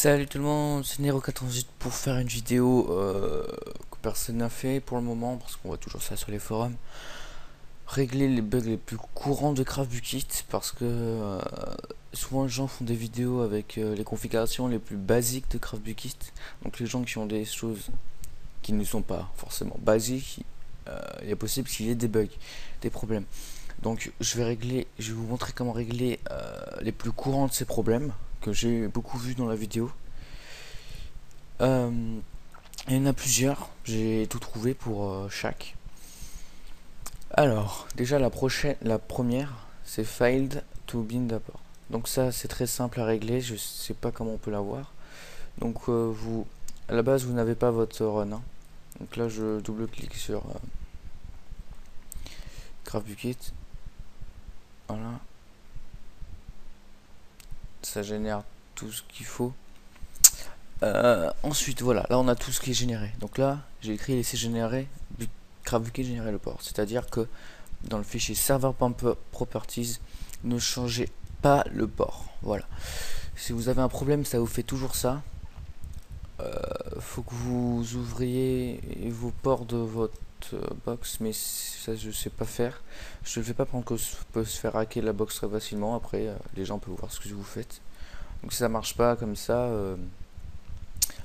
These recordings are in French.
Salut tout le monde, c'est Nero98 pour faire une vidéo que personne n'a fait pour le moment parce qu'on voit toujours ça sur les forums. Régler les bugs les plus courants de CraftBukkit parce que souvent les gens font des vidéos avec les configurations les plus basiques de CraftBukkit. Donc les gens qui ont des choses qui ne sont pas forcément basiques, il est possible qu'il y ait des bugs, des problèmes. Donc je vais vous montrer comment régler les plus courants de ces problèmes que j'ai beaucoup vu dans la vidéo. Il y en a plusieurs, j'ai tout trouvé pour chaque. Alors, déjà la première, c'est failed to bind apport. Donc ça, c'est très simple à régler, je sais pas comment on peut l'avoir. Donc à la base, vous n'avez pas votre run, hein. Donc là, je double-clique sur CraftBukkit. Voilà. Ça génère tout ce qu'il faut. Ensuite, voilà, là on a tout ce qui est généré. Donc là, j'ai écrit laisser générer CraftBukkit générer le port. C'est-à-dire que dans le fichier server.properties, ne changez pas le port. Voilà. Si vous avez un problème, ça vous fait toujours ça. Faut que vous ouvriez vos ports de votre box, mais ça je sais pas faire. Je ne le fais pas parce que ça peut se faire hacker la box très facilement. Après, les gens peuvent voir ce que vous faites. Donc si ça marche pas comme ça,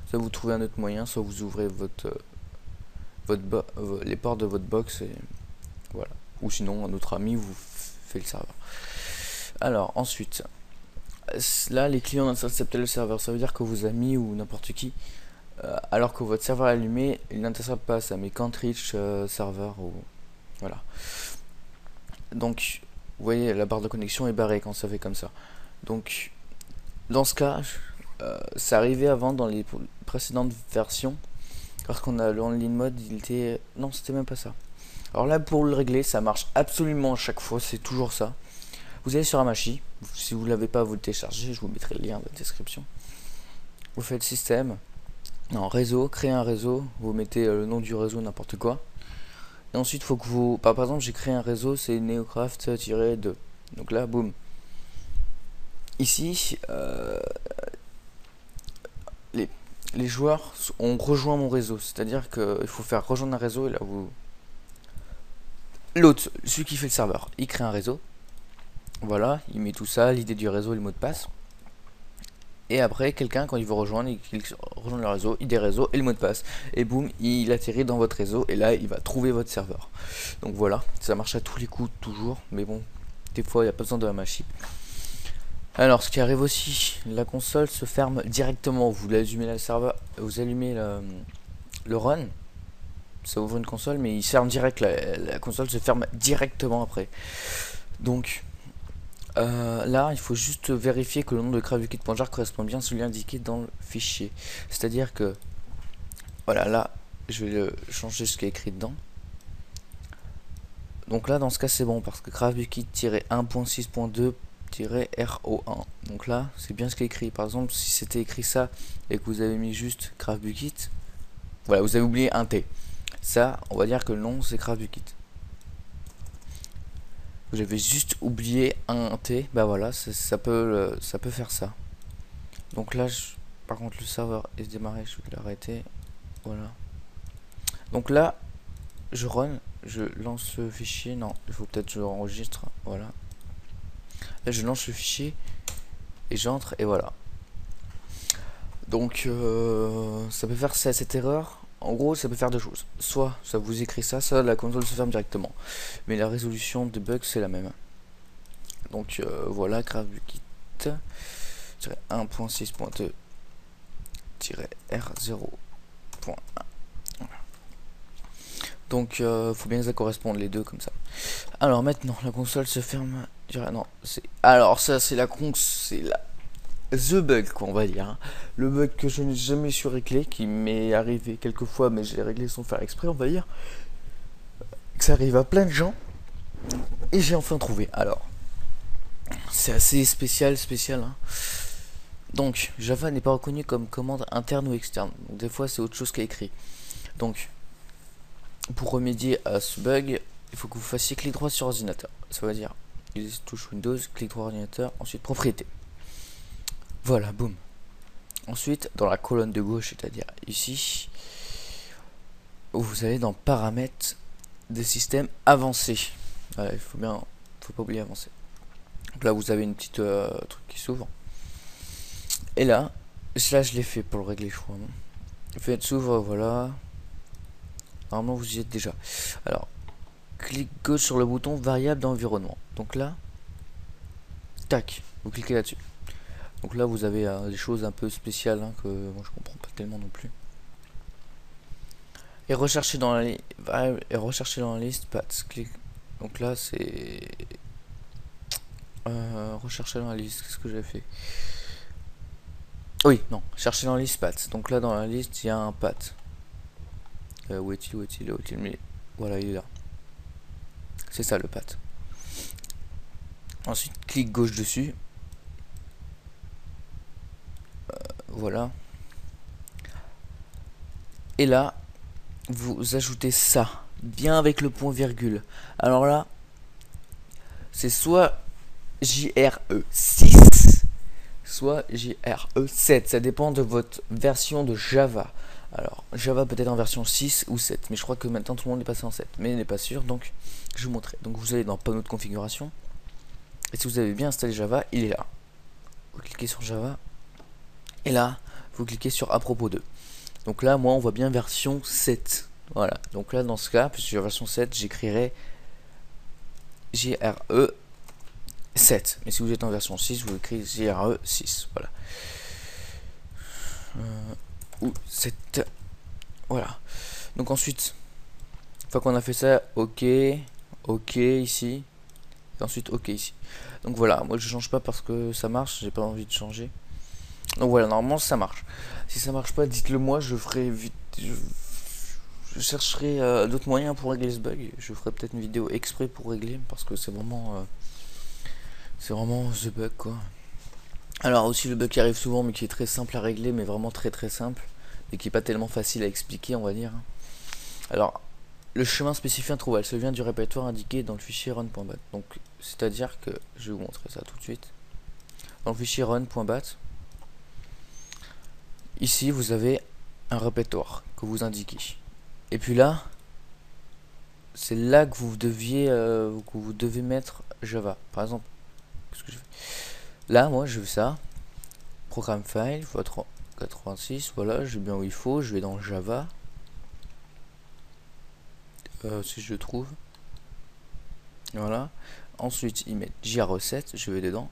soit vous trouvez un autre moyen, soit vous ouvrez les ports de votre box et voilà. Ou sinon un autre ami vous fait le serveur. Alors ensuite, là les clients n'interceptent le serveur, ça veut dire que vos amis ou n'importe qui, alors que votre serveur est allumé, il n'intercepte pas ça, mais can't reach serveur ou voilà. Donc vous voyez la barre de connexion est barrée quand ça fait comme ça. Donc dans ce cas, ça arrivait avant dans les précédentes versions. Parce qu'on a le online mode, il était... Non, c'était même pas ça. Alors là, pour le régler, ça marche absolument à chaque fois, c'est toujours ça. Vous allez sur Hamachi, si vous ne l'avez pas, vous le téléchargez, je vous mettrai le lien dans la description. Vous faites système, non, réseau, créer un réseau, vous mettez le nom du réseau, n'importe quoi. Et ensuite, il faut que vous... Par exemple, j'ai créé un réseau, c'est neocraft-2. Donc là, boum. Ici, les joueurs ont rejoint mon réseau, c'est-à-dire qu'il faut faire rejoindre un réseau et là vous... L'autre, celui qui fait le serveur, il crée un réseau. Voilà, il met tout ça, l'idée du réseau et le mot de passe. Et après, quelqu'un, quand il veut rejoindre, il clique sur rejoindre le réseau, idée réseau et le mot de passe. Et boum, il atterrit dans votre réseau et là, il va trouver votre serveur. Donc voilà, ça marche à tous les coups, toujours. Mais bon, des fois, il n'y a pas besoin de la machine. Alors, ce qui arrive aussi, la console se ferme directement. Vous allumez le serveur, vous allumez le run, ça ouvre une console, mais il se ferme direct. La console se ferme directement après. Donc là, il faut juste vérifier que le nom de CraftBukkit.jar correspond bien à celui indiqué dans le fichier. C'est-à-dire que voilà, là, je vais changer ce qui est écrit dedans. Donc là, dans ce cas, c'est bon parce que CraftBukkit-1.6.2 RO1. Donc là, c'est bien ce qui est écrit. Par exemple, si c'était écrit ça et que vous avez mis juste CraftBukkit, voilà, vous avez oublié un T. Ça, on va dire que le nom c'est CraftBukkit. Vous avez juste oublié un T, bah voilà, ça peut faire ça. Donc là, par contre, le serveur est démarré, je vais l'arrêter. Voilà. Donc là, je run, je lance le fichier. Non, il faut peut-être que je enregistre. Voilà. Là, je lance le fichier et j'entre et voilà. Donc ça peut faire cette erreur. En gros, ça peut faire deux choses. Soit ça vous écrit ça, la console se ferme directement. Mais la résolution des bugs c'est la même. Donc voilà, CraftBukkit 1.6.2-R0.1. Donc faut bien que ça corresponde les deux comme ça. Alors maintenant la console se ferme. Non, c'est alors ça c'est the bug quoi on va dire, hein. Le bug que je n'ai jamais su régler, qui m'est arrivé quelques fois mais j'ai réglé sans faire exprès on va dire, que ça arrive à plein de gens et j'ai enfin trouvé. Alors c'est assez spécial hein. Donc Java n'est pas reconnu comme commande interne ou externe, donc des fois c'est autre chose qu'écrit. Donc pour remédier à ce bug, il faut que vous fassiez clic droit sur ordinateur, ça veut dire touche Windows, clic droit ordinateur, ensuite propriété. Voilà, boum. Ensuite, dans la colonne de gauche, c'est-à-dire ici, vous allez dans paramètres des systèmes avancés. Voilà, faut pas oublier avancer. Donc là, vous avez une petite truc qui s'ouvre. Et là, je l'ai fait pour le régler, je crois. Faites s'ouvre, voilà. Normalement, vous y êtes déjà. Alors, clic gauche sur le bouton variable d'environnement. Donc là, tac, vous cliquez là-dessus. Donc là, vous avez des choses un peu spéciales hein, que moi je comprends pas tellement non plus. Et rechercher dans la liste paths. Clic. Donc là, c'est rechercher dans la liste. Qu'est-ce que j'ai fait? Oui, non, chercher dans la liste paths. Donc là, dans la liste, il y a un path. Où est-il? Mais voilà, il est là. C'est ça le path. Ensuite, clic gauche dessus. Voilà. Et là, vous ajoutez ça, bien avec le point virgule. Alors là, c'est soit JRE6, soit JRE7. Ça dépend de votre version de Java. Alors, Java peut être en version 6 ou 7, mais je crois que maintenant tout le monde est passé en 7, mais il n'est pas sûr, donc je vous montrerai. Donc vous allez dans panneau de configuration, et si vous avez bien installé Java, il est là. Vous cliquez sur Java, et là, vous cliquez sur à propos de. Donc là, moi, on voit bien version 7. Voilà. Donc là, dans ce cas, puisque sur version 7, j'écrirai JRE 7. Mais si vous êtes en version 6, vous écrivez JRE 6. Voilà. Ou 7. Voilà. Donc ensuite, une fois qu'on a fait ça, OK. OK ici. Et ensuite, OK ici. Donc voilà. Moi, je change pas parce que ça marche. J'ai pas envie de changer. Donc voilà, normalement ça marche. Si ça marche pas, dites-le moi, je ferai vite. Je chercherai d'autres moyens pour régler ce bug. Je ferai peut-être une vidéo exprès pour régler parce que c'est vraiment the bug quoi. Alors aussi le bug qui arrive souvent mais qui est très simple à régler, mais vraiment très simple et qui est pas tellement facile à expliquer, on va dire. Alors le chemin spécifié introuvable, ça vient du répertoire indiqué dans le fichier run.bat. Donc c'est à dire que je vais vous montrer ça tout de suite. Dans le fichier run.bat, ici vous avez un répertoire que vous indiquez. Et puis là, c'est là que vous devez mettre Java. Par exemple, qu'est-ce que je fais? Là, moi, je fais ça. Programme file, 86, voilà, je vais bien où il faut. Je vais dans Java. Si je le trouve. Voilà. Ensuite, ils mettent JRE7, je vais dedans.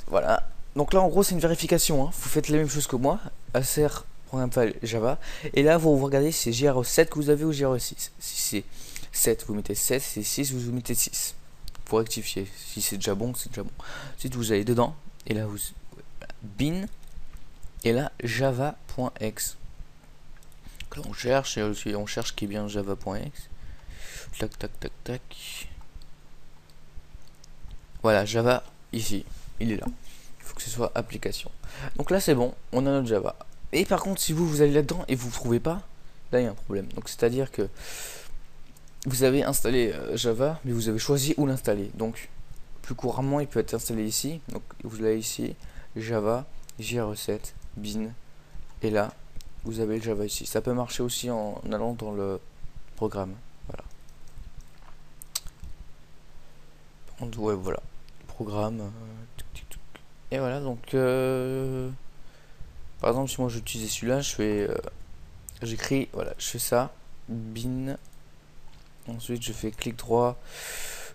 Voilà. Donc là, en gros, c'est une vérification. Hein. Vous faites la même chose que moi. ASR programme file Java. Et là, vous regardez si c'est JRE7 que vous avez ou JRE6. Si c'est 7, vous mettez 7. Si c'est 6, vous mettez 6. Pour rectifier. Si c'est déjà bon, c'est déjà bon. Ensuite, vous allez dedans. Et là, vous bin. Et là, java.exe. Là, on cherche. Et on cherche qui est bien java.exe. Tac, tac, tac, tac. Voilà, Java, ici. Il est là. Il faut que ce soit application. Donc là, c'est bon. On a notre Java. Et par contre, si vous allez là-dedans et vous ne trouvez pas, là, il y a un problème. Donc, c'est-à-dire que vous avez installé Java, mais vous avez choisi où l'installer. Donc, plus couramment, il peut être installé ici. Donc, vous l'avez ici, Java, JRE7, bin. Et là, vous avez le Java ici. Ça peut marcher aussi en allant dans le programme. Voilà. Ouais, voilà. Programme. Et voilà, donc... par exemple, si moi j'utilisais celui-là, je fais... j'écris, voilà, je fais ça. Bin. Ensuite, je fais clic droit.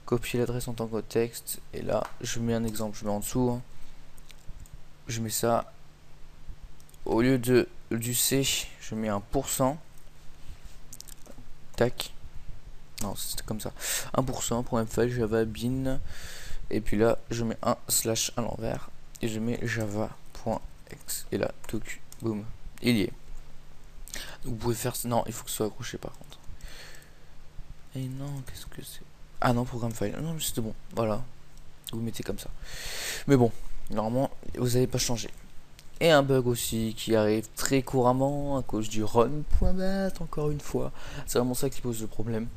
Copier l'adresse en tant que texte. Et là, je mets un exemple. Je mets en dessous. Hein. Je mets ça. Au lieu du C, je mets un %. Tac. Non, c'était comme ça. 1%, programme file, Java, bin. Et puis là, je mets un slash à l'envers. Et je mets java.exe. Et là, toc, boum. Il y est. Donc, vous pouvez faire... Non, il faut que ce soit accroché par contre. Et non, qu'est-ce que c'est? Ah non, programme file. Non, mais c'était bon. Voilà. Vous mettez comme ça. Mais bon, normalement, vous n'avez pas changé. Et un bug aussi qui arrive très couramment à cause du run.bat, encore une fois. C'est vraiment ça qui pose le problème.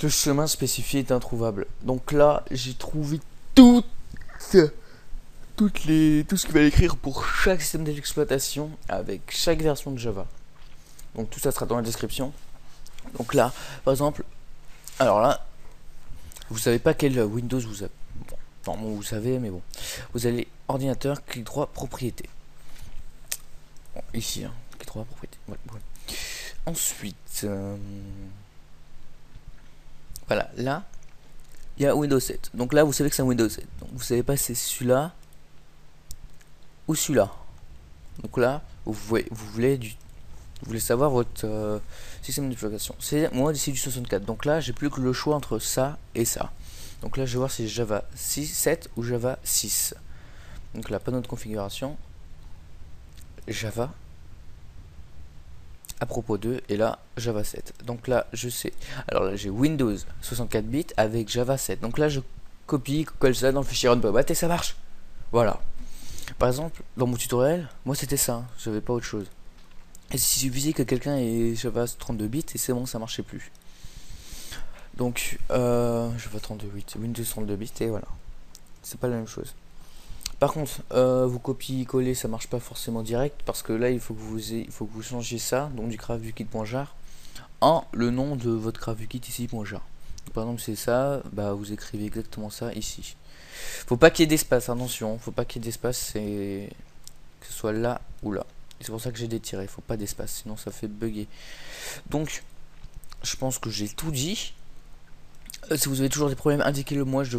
Le chemin spécifié est introuvable. Donc là, j'ai trouvé toutes tout ce qu'il va écrire pour chaque système d'exploitation avec chaque version de Java. Donc tout ça sera dans la description. Donc là, par exemple, alors là, vous savez pas quel Windows vous avez. Bon, normalement vous savez, mais bon. Vous allez ordinateur, clic droit, propriété. Bon, ici, hein, clic droit, propriété. Ouais, ouais. Ensuite, voilà, là, il y a Windows 7. Donc là, vous savez que c'est un Windows 7. Donc vous savez pas si c'est celui-là ou celui-là. Donc là, vous voulez savoir votre système d'exploitation. C'est moi d'ici du 64. Donc là, j'ai plus que le choix entre ça et ça. Donc là, je vais voir si c'est Java 6, 7 ou Java 6. Donc là, panneau de configuration, Java à propos 2 et là Java 7. Donc là, je sais. Alors là, j'ai Windows 64 bits avec Java 7. Donc là, je copie, colle ça dans le fichier Runbobat et ça marche. Voilà. Par exemple, dans mon tutoriel, moi c'était ça, hein, j'avais pas autre chose. Et s'il suffisait que quelqu'un ait Java 32 bits et c'est bon, ça marchait plus. Donc, Java 32 bits, Windows 32 bits et voilà. C'est pas la même chose. Par contre, vous copiez-coller, ça marche pas forcément direct parce que là, il faut que vous changiez ça, donc du gravekit.jar, en le nom de votre gravekit ici.jar. Par exemple, c'est ça, bah vous écrivez exactement ça ici. Faut pas qu'il y ait d'espace, attention, faut pas qu'il y ait d'espace, c'est que ce soit là ou là. C'est pour ça que j'ai détiré, faut pas d'espace, sinon ça fait bugger. Donc, je pense que j'ai tout dit. Si vous avez toujours des problèmes, indiquez-le moi, je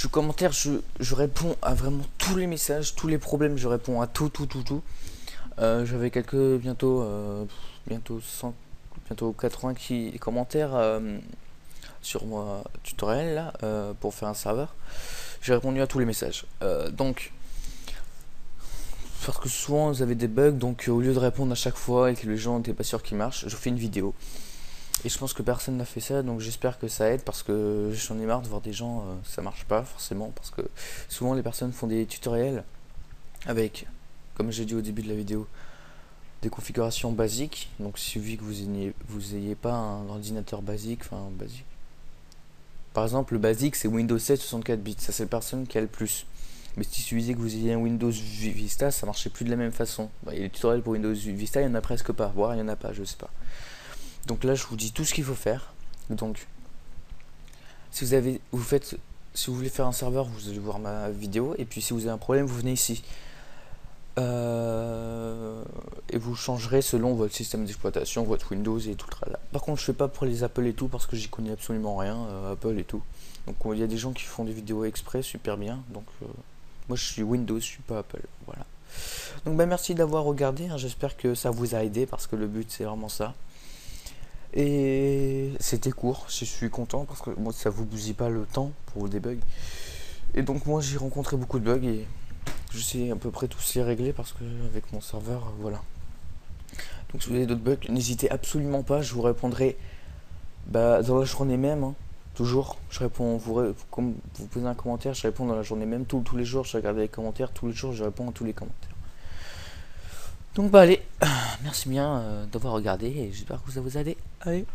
commentaire, je réponds à vraiment tous les messages, tous les problèmes, je réponds à tout. J'avais bientôt 100, bientôt 80 commentaires sur mon tutoriel là, pour faire un serveur. J'ai répondu à tous les messages. Donc, parce que souvent vous avez des bugs, donc au lieu de répondre à chaque fois et que les gens n'étaient pas sûrs qu'il marche, je fais une vidéo. Et je pense que personne n'a fait ça, donc j'espère que ça aide parce que j'en ai marre de voir des gens, ça marche pas forcément, parce que souvent les personnes font des tutoriels avec, comme j'ai dit au début de la vidéo, des configurations basiques. Donc il suffit que vous ayez pas un ordinateur basique, enfin basique. Par exemple, le basique c'est Windows 7 64 bits, ça c'est la personne qui a le plus. Mais s'il suffisait que vous ayez un Windows Vista, ça marchait plus de la même façon. Bah, et les tutoriels pour Windows Vista, il y en a presque pas, voire il y en a pas, je sais pas. Donc là, je vous dis tout ce qu'il faut faire. Donc, si vous voulez faire un serveur, vous allez voir ma vidéo. Et puis, si vous avez un problème, vous venez ici. Et vous changerez selon votre système d'exploitation, votre Windows et tout là. Par contre, je fais pas pour les Apple et tout parce que j'y connais absolument rien, Apple et tout. Donc, il y a des gens qui font des vidéos exprès super bien. Donc, moi, je suis Windows, je suis pas Apple. Voilà. Donc, bah, merci d'avoir regardé. Hein. J'espère que ça vous a aidé parce que le but, c'est vraiment ça. Et c'était court, je suis content parce que moi ça vous bousille pas le temps pour des bugs. Et donc moi j'ai rencontré beaucoup de bugs et je sais à peu près tous les régler parce que avec mon serveur, voilà. Donc si vous avez d'autres bugs, n'hésitez absolument pas, je vous répondrai dans la journée même, hein, toujours. Je réponds, comme vous posez un commentaire, je réponds dans la journée même, tous les jours, je regarde les commentaires, tous les jours je réponds à tous les commentaires. Donc allez, merci bien d'avoir regardé et j'espère que ça vous a aidé. Allez.